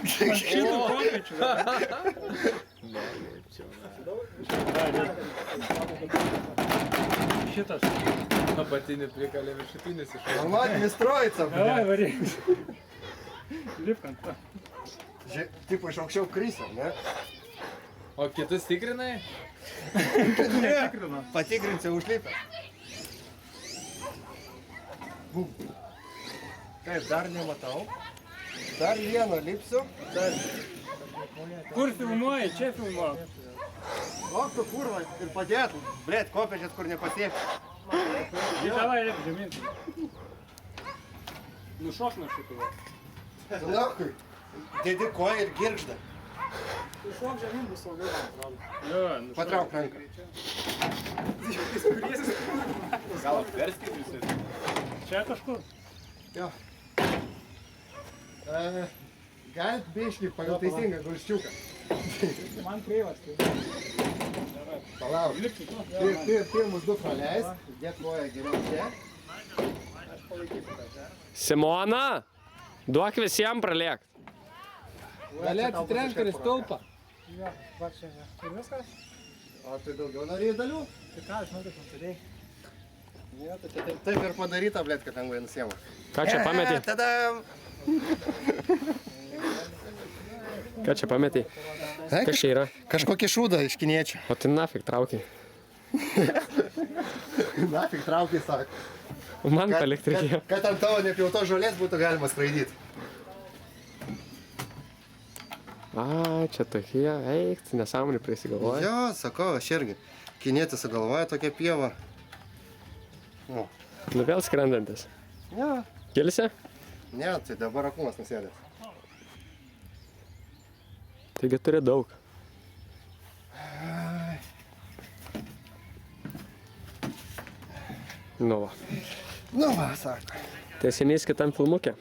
Šitų kopėčių. Šitas. Apatinį prikalė viršutinis iš. Нормально строится, Davai, блядь. varyk. Lipk ant to. Tipo iš aukščiau krisiam, ne? O kitus tikrinai? Netikrino. Patikrinsiu užlipę. Kaip, dar nematau. Dar vieną lipsiu. Kur filmuoji? Čia filmuoji. O, tu kurva ir padėtų. Blėt, kopėčias, kur nepasiekti. Davai, lipk žemyn. Nušok nuo šitų. Nakui. Dedi koją ir girgžda. Nušok žemyn bus saugiau, man atrodo. Jo, nušok. Patrauk ranką. Gal apverskit visi? Čia kažkur. Jo. Galit biškį pagal teisingą gulščiuką. Man kreivas. Palauk. Lipk tu. Pirmus du praleis. Dėk koją geriau čia. Simona, duok visiems pralėkt. Gali atsitrenk ir į stulpą. Jo, va čia. Ir viskas? O tai daugiau norėjai dalių? Tai ką, žinau, kaip turėjai. Ne, tai taip ir padaryta, blėt, kad lengvai nusiema. Ką čia pametė? Tada... Ką čia pametė? Kas čia yra? Kažkokį šūdą iš kiniečio. O tai nafik traukiai. Nafik traukiai, sako. Man palikti reikėjo. Kad ant tavo nepjauto žolės būtų galima skraidyti. A, čia tokie, eik, nesąmonį prisigalvoja. Jo, sakau, aš irgi. Kinietis sugalvoja tokią pievą. O. Nu vėl skrendantis. Ne, Kilsi? ne, tai dabar akūnas nusėdės. Taigi turi daug. Nu va. Nu va, sako. Tiesinys kitam filmukė.